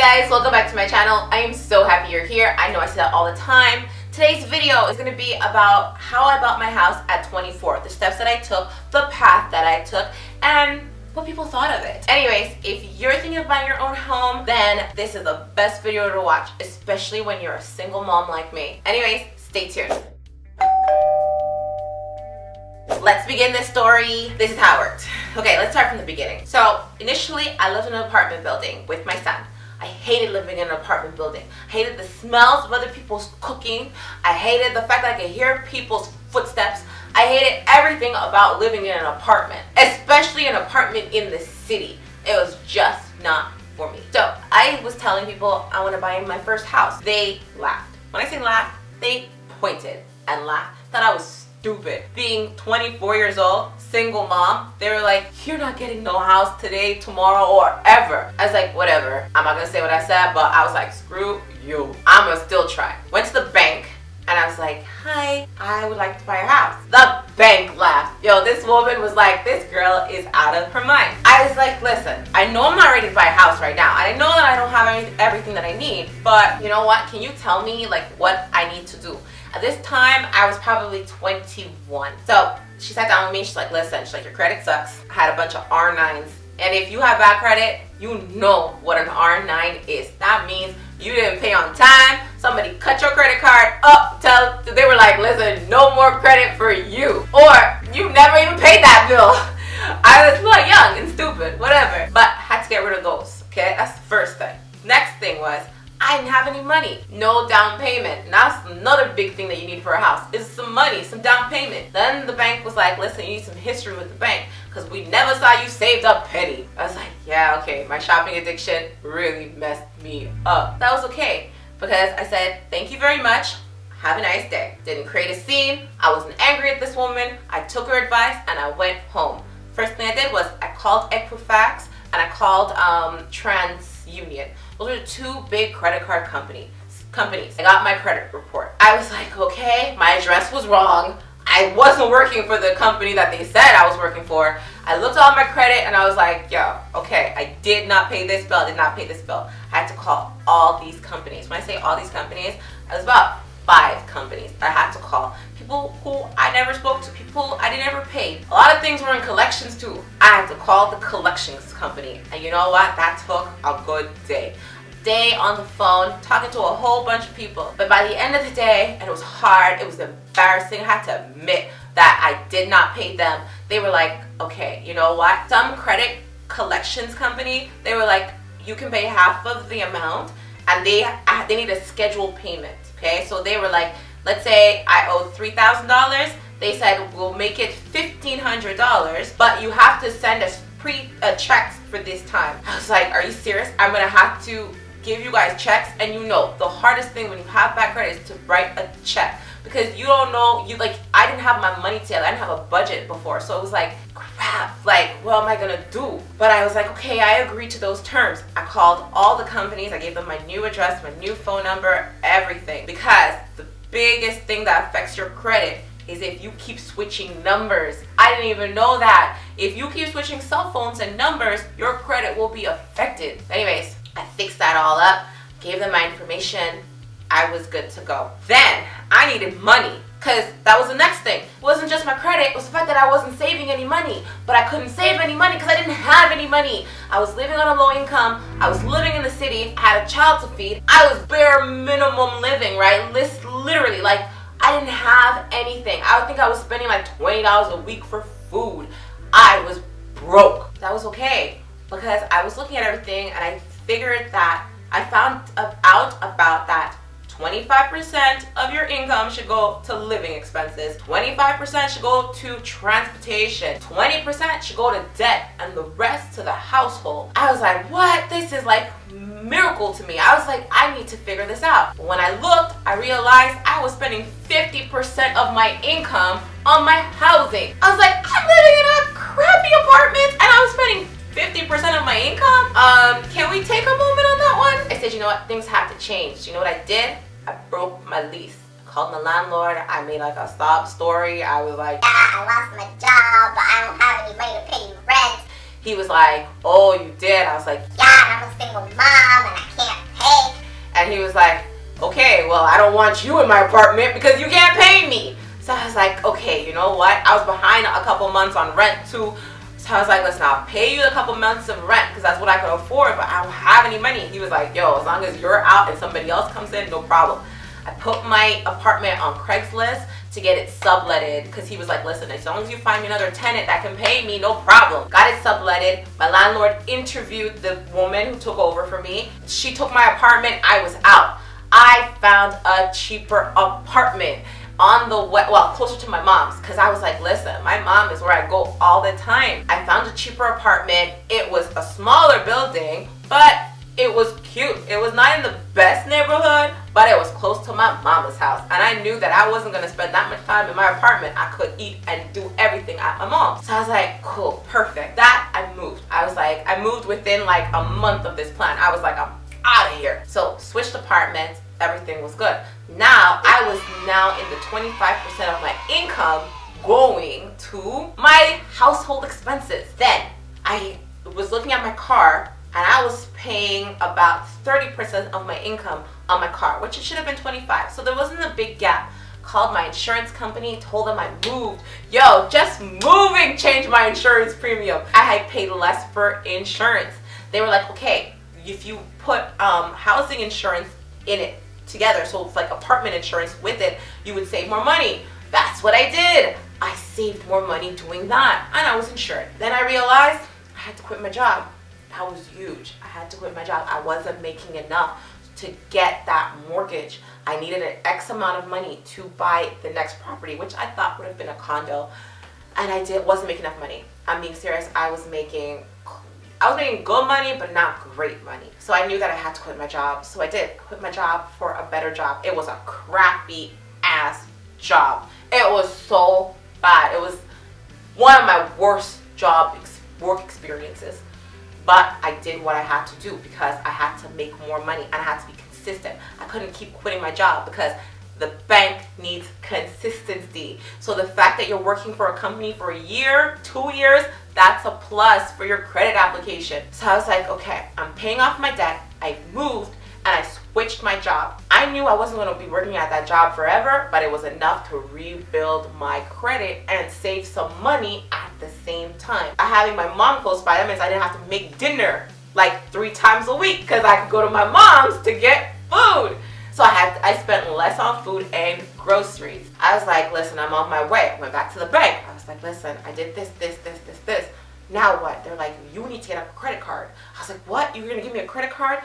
guys, welcome back to my channel. I am so happy you're here. I know I say that all the time. Today's video is going to be about how I bought my house at 24, the steps that I took, the path that I took, and what people thought of it. Anyways, if you're thinking of buying your own home, then this is the best video to watch, especially when you're a single mom like me. Anyways, stay tuned. Let's begin this story. This is how it worked. Okay, let's start from the beginning. So initially, I lived in an apartment building with my son. I hated living in an apartment building. I hated the smells of other people's cooking. I hated the fact that I could hear people's footsteps. I hated everything about living in an apartment, especially an apartment in the city. It was just not for me. So I was telling people I want to buy my first house. They laughed. When I say laughed, they pointed and laughed. Thought I was stupid. Being 24 years old, single mom, they were like, you're not getting no house today, tomorrow, or ever. I was like, whatever. I'm not gonna say what I said, but I was like, screw you. I'm gonna still try. Went to the bank and I was like, hi, I would like to buy a house. The bank laughed. Yo, this woman was like, this girl is out of her mind. I was like, listen, I know I'm not ready to buy a house right now. I know that I don't have everything that I need, but you know what? Can you tell me like what I need to do? At this time, I was probably 21. So she sat down with me. She's like, listen, she's like, your credit sucks. I had a bunch of R9s. And if you have bad credit, you know what an R9 is. That means you didn't pay on time. Somebody cut your credit card up. They were like, listen, no more credit for you. Or you never even paid that bill. I was like young and stupid, whatever. But had to get rid of those, okay? That's the first thing. Next thing was, I didn't have any money. No down payment. And that's another big thing that you need for a house is some money, some down payment. Then the bank was like, listen, you need some history with the bank because we never saw you saved a penny. I was like, yeah, okay. My shopping addiction really messed me up. That was okay because I said, thank you very much. Have a nice day. Didn't create a scene. I wasn't angry at this woman. I took her advice and I went home. First thing I did was I called Equifax and I called TransUnion. Those are two big credit card companies. I got my credit report. I was like, okay, my address was wrong. I wasn't working for the company that they said I was working for. I looked at all my credit and I was like, yo, okay, I did not pay this bill, I did not pay this bill. I had to call all these companies. When I say all these companies, it was about 5 companies I had to call. People who I never spoke to, people I didn't ever pay. A lot of things were in collections too. I had to call the collections company. And you know what? That took a good day. Day on the phone, talking to a whole bunch of people. But by the end of the day, and it was hard, it was embarrassing, I had to admit that I did not pay them. They were like, okay, you know what? Some credit collections company, they were like, you can pay half of the amount and they need a scheduled payment. Okay, so they were like, let's say I owed $3,000. They said, we'll make it $1,500, but you have to send us checks for this time. I was like, are you serious? I'm gonna have to give you guys checks. And you know, the hardest thing when you have bad credit is to write a check because you don't know, I didn't have my money together. I didn't have a budget before. So it was like, crap, like, what am I gonna do? But I was like, okay, I agreed to those terms. I called all the companies. I gave them my new address, my new phone number, everything. Because the biggest thing that affects your credit is if you keep switching numbers. I didn't even know that. If you keep switching cell phones and numbers, your credit will be affected. Anyways, I fixed that all up, gave them my information. I was good to go. Then I needed money because that was the next thing. It wasn't just my credit, it was the fact that I wasn't saving any money. But I couldn't save any money because I didn't have any money. I was living on a low income. I was living in the city. I had a child to feed. I was bare minimum living, right? Literally, like, I didn't have anything. I think I was spending like $20 a week for food. I was broke. That was okay because I was looking at everything and I figured that I found out about that 25% of your income should go to living expenses, 25% should go to transportation, 20% should go to debt, and the rest to the household. I was like, what? This is like miracle to me. I was like, I need to figure this out. When I looked, I realized I was spending 50% of my income on my housing. I was like, I'm living in a crappy apartment and I was spending 50% of my income? Can we take a moment on that one? I said, you know what? Things have to change. You know what I did? I broke my lease. I called my landlord. I made like a sob story. I was like, yeah, I lost my job, but I don't have any money to pay rent. He was like, oh, you did? I was like, yeah, and I'm a single mom and I can't And he was like, okay, well, I don't want you in my apartment because you can't pay me. So I was like, okay, you know what? I was behind a couple months on rent too. So I was like, listen, I'll pay you a couple months of rent because that's what I could afford, but I don't have any money. He was like, yo, as long as you're out and somebody else comes in, no problem. I put my apartment on Craigslist to get it subletted because he was like, listen, as long as you find me another tenant that can pay me, no problem. Got it subletted. My landlord interviewed the woman who took over for me. She took my apartment. I was out. I found a cheaper apartment on the closer to my mom's, because I was like, listen, my mom is where I go all the time. I found a cheaper apartment. It was a smaller building, but it was cute. It was not in the best neighborhood, but it was close to my mama's house, and I knew that I wasn't gonna spend that much time in my apartment. I could eat and do everything at my mom's. So I was like, cool, perfect. That I moved. I moved within like a month of this plan. I was like, I'm out of here. So switched apartments. Everything was good. Now I was in the 25% of my income going to my household expenses. Then I was looking at my car, and I was paying about 30% of my income on my car, which it should have been 25. So there wasn't a big gap. Called my insurance company, told them I moved. Yo, just moving changed my insurance premium. I had paid less for insurance. They were like, okay, if you put housing insurance in it together, so it's like apartment insurance with it, you would save more money. That's what I did. I saved more money doing that, and I was insured. Then I realized I had to quit my job. That was huge. I had to quit my job. I wasn't making enough to get that mortgage. I needed an X amount of money to buy the next property, which I thought would have been a condo, and wasn't making enough money. I'm being serious. I was making good money, but not great money. So I knew that I had to quit my job. So I did quit my job for a better job. It was a crappy ass job. It was so bad. It was one of my worst work experiences. But I did what I had to do because I had to make more money and I had to be consistent. I couldn't keep quitting my job because the bank needs consistency. So the fact that you're working for a company for a year, 2 years, that's a plus for your credit application. So I was like, okay, I'm paying off my debt. I moved and I switched my job. I knew I wasn't going to be working at that job forever, but it was enough to rebuild my credit and save some money at the same time. Having my mom close by, that means I didn't have to make dinner like 3 times a week because I could go to my mom's to get food. So I spent less on food and groceries. I was like, listen, I'm on my way. I went back to the bank. I was like, listen, I did this. Now what? They're like, you need to get a credit card. I was like, what? You're going to give me a credit card?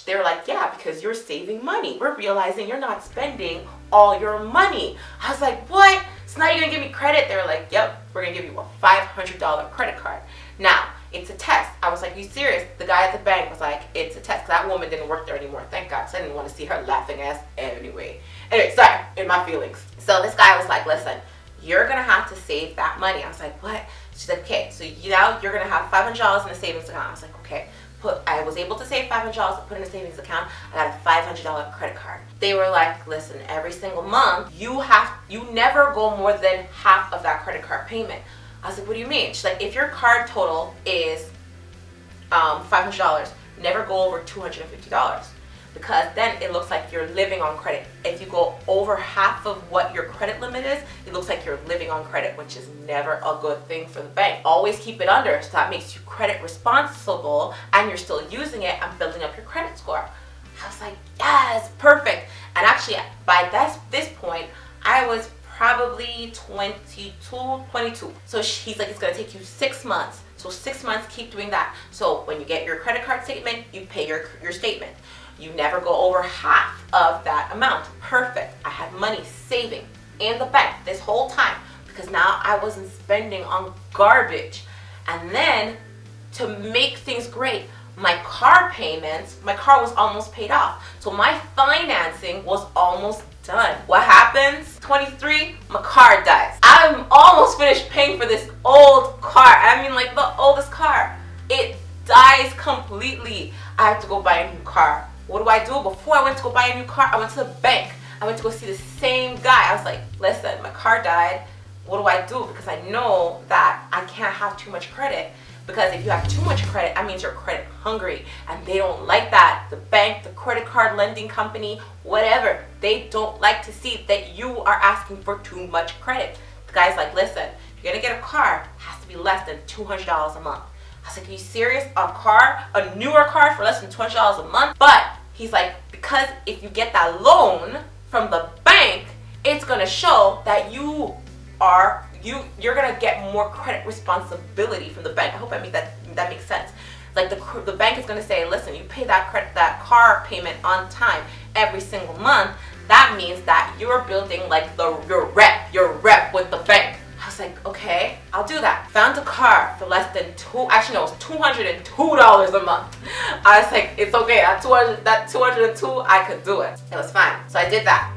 They're like, yeah, because you're saving money. We're realizing you're not spending all your money. I was like, what? So now you're going to give me credit? They were like, yep, we're going to give you a $500 credit card. Now, it's a test. I was like, are you serious? The guy at the bank was like, it's a test. That woman didn't work there anymore. Thank God, because I didn't want to see her laughing ass anyway. Anyway, sorry, in my feelings. So this guy was like, listen, you're going to have to save that money. I was like, what? She's like, okay, so now you're going to have $500 in a savings account. I was like, okay. I was able to save $500 to put in a savings account. I got a $500 credit card. They were like, listen, every single month, you never go more than half of that credit card payment. I was like, what do you mean? She's like, if your card total is $500, never go over $250 because then it looks like you're living on credit. If you go over half of what your credit limit is, it looks like you're living on credit, which is never a good thing for the bank. Always keep it under, so that makes you credit responsible and you're still using it and building up your credit score. I was like, yes, perfect. And actually, by this point, I was probably 22. So he's like, it's gonna take you 6 months. So 6 months, keep doing that. So when you get your credit card statement, you pay your statement. You never go over half of that amount. Perfect. I had money saving in the bank this whole time because now I wasn't spending on garbage. And then to make things great, my car was almost paid off. So my financing was almost done. What happens? 23, my car dies. I'm almost finished paying for this old car. I mean, like the oldest car. It dies completely. I have to go buy a new car. What do? Before I went to go buy a new car, I went to the bank. I went to go see the same guy. I was like, listen, my car died. What do I do? Because I know that I can't have too much credit. Because if you have too much credit, that means you're credit hungry. And they don't like that. The bank, the credit card lending company, whatever. They don't like to see that you are asking for too much credit. The guy's like, listen, if you're gonna get a car, it has to be less than $200 a month. I was like, are you serious? A newer car for less than $200 a month? But he's like, because if you get that loan from the bank, it's gonna show that you're gonna get more credit responsibility from the bank. I hope that makes sense. Like the bank is gonna say, listen, you pay that car payment on time every single month. That means that you're building like your rep with the bank. I was like, okay, I'll do that. Found a car for less than it was $202 a month. I was like, it's okay, that 202, I could do it. It was fine. So I did that.